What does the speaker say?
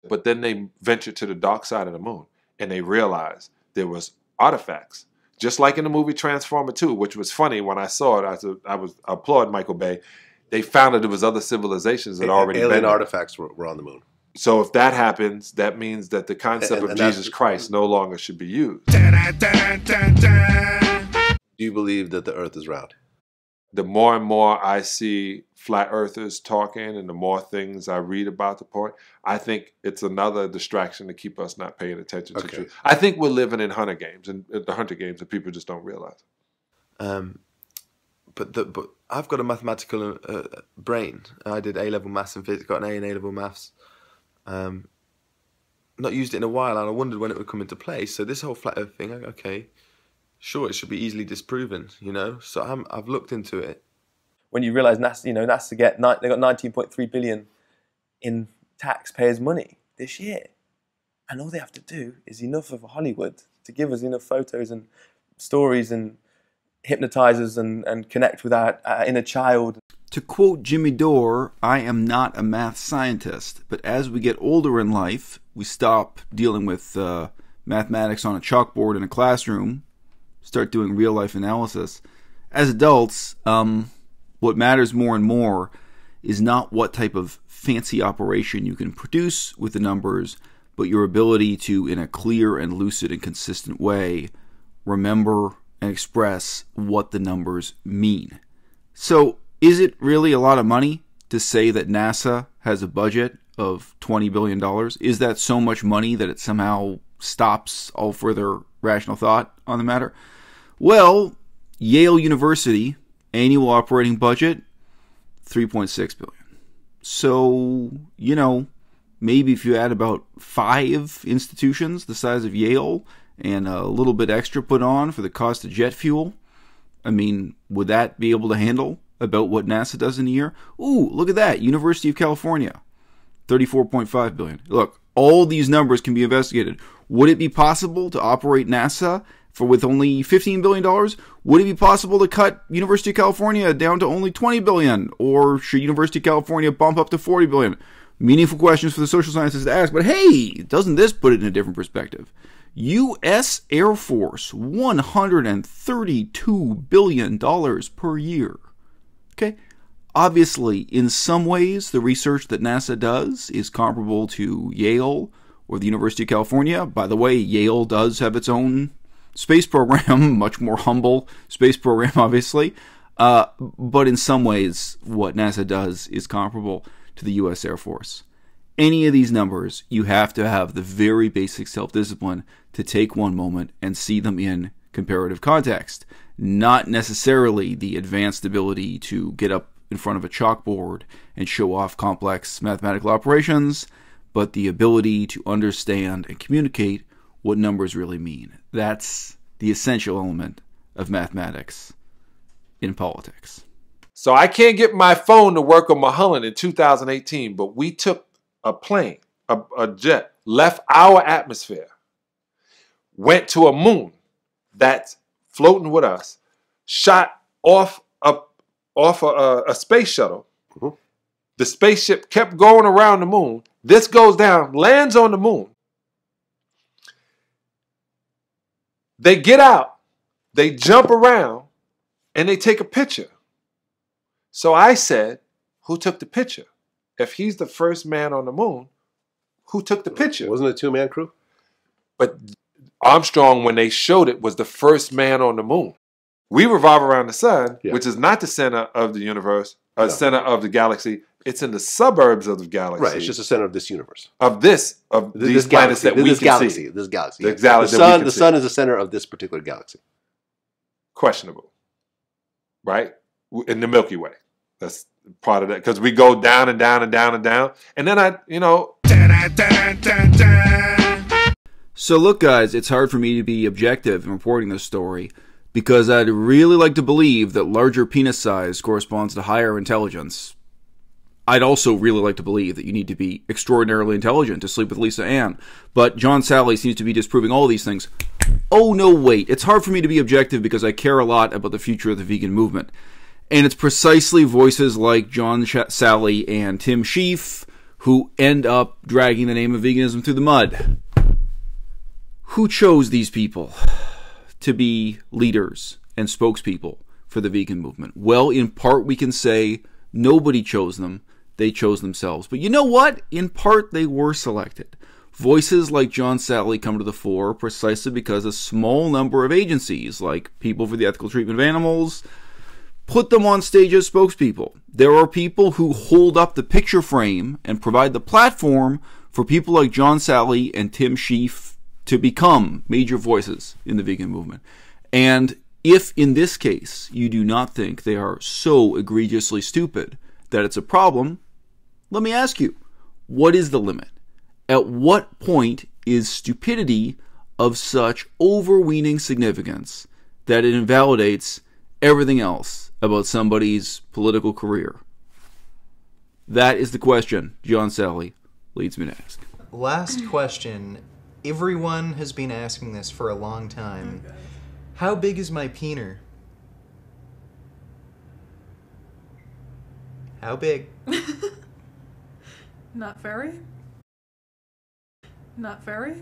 But then they ventured to the dark side of the moon, and they realized there was artifacts. Just like in the movie Transformer 2, which was funny when I saw it. I applaud Michael Bay. They found that there was other civilizations that already been there. Alien artifacts were on the moon. So if that happens, that means that the concept of Jesus Christ no longer should be used. Do you believe that the Earth is round? The more and more I see flat earthers talking and the more things I read about the point, I think it's another distraction to keep us not paying attention to truth. I think we're living in Hunter games, and the Hunter games that people just don't realize. But I've got a mathematical brain. I did A-level maths and physics, got an A in A-level maths. Not used it in a while, and I wondered when it would come into play. So this whole flat earth thing, okay, sure, it should be easily disproven, you know. So I've looked into it. When you realise NASA, NASA they got 19.3 billion in taxpayers' money this year, and all they have to do is enough of Hollywood to give us enough photos and stories and hypnotise us and connect with our inner child. To quote Jimmy Dore, I am not a math scientist, but as we get older in life, we stop dealing with mathematics on a chalkboard in a classroom, start doing real-life analysis. As adults, what matters more and more is not what type of fancy operation you can produce with the numbers, but your ability to, in a clear and lucid and consistent way, remember and express what the numbers mean. So, is it really a lot of money to say that NASA has a budget of $20 billion? Is that so much money that it somehow stops all further rational thought on the matter? Well, Yale University annual operating budget, $3.6 billion. So, maybe if you add about 5 institutions the size of Yale and a little bit extra put on for the cost of jet fuel, would that be able to handle about what NASA does in a year? Ooh, look at that. University of California, $34.5 billion. Look, all these numbers can be investigated. Would it be possible to operate NASA with only $15 billion? Would it be possible to cut University of California down to only $20 billion? Or should University of California bump up to $40 billion? Meaningful questions for the social sciences to ask. But hey, doesn't this put it in a different perspective? U.S. Air Force, $132 billion per year. Okay, obviously, in some ways, the research that NASA does is comparable to Yale or the University of California. By the way, Yale does have its own space program, much more humble space program, obviously. But in some ways, what NASA does is comparable to the U.S. Air Force. Any of these numbers, you have to have the very basic self-discipline to take one moment and see them in comparative context. Not necessarily the advanced ability to get up in front of a chalkboard and show off complex mathematical operations, but the ability to understand and communicate what numbers really mean. That's the essential element of mathematics in politics. So I can't get my phone to work on Mulholland in 2018, but we took a plane, a jet, left our atmosphere, went to a moon that's floating with us, shot off a space shuttle. Mm-hmm. The spaceship kept going around the moon. This goes down, lands on the moon. They get out, they jump around, and they take a picture. So I said, who took the picture? If he's the first man on the moon, who took the picture? Wasn't it a two-man crew? But Armstrong, when they showed it, was the first man on the moon. We revolve around the sun, which is not the center of the universe, center of the galaxy. It's in the suburbs of the galaxy. Right, it's just the center of this universe. Of these planets that we can see. This galaxy. The sun is the center of this particular galaxy. Questionable. Right? In the Milky Way. That's part of that. Because we go down and down and down and down. And then So look, guys, it's hard for me to be objective in reporting this story because I'd really like to believe that larger penis size corresponds to higher intelligence. I'd also really like to believe that you need to be extraordinarily intelligent to sleep with Lisa Ann, but John Salley seems to be disproving all these things. Oh, no, wait. It's hard for me to be objective because I care a lot about the future of the vegan movement. And it's precisely voices like John Salley and Tim Shieff who end up dragging the name of veganism through the mud. Who chose these people to be leaders and spokespeople for the vegan movement? Well, in part we can say nobody chose them. They chose themselves. But you know what? In part they were selected. Voices like John Salley come to the fore precisely because a small number of agencies, like People for the Ethical Treatment of Animals, put them on stage as spokespeople. There are people who hold up the picture frame and provide the platform for people like John Salley and Tim Shieff to become major voices in the vegan movement. And if in this case you do not think they are so egregiously stupid that it's a problem, let me ask you, what is the limit? At what point is stupidity of such overweening significance that it invalidates everything else about somebody's political career? That is the question John Salley leads me to ask. Last question. Everyone has been asking this for a long time. How big is my peener? How big? Not very. Not very.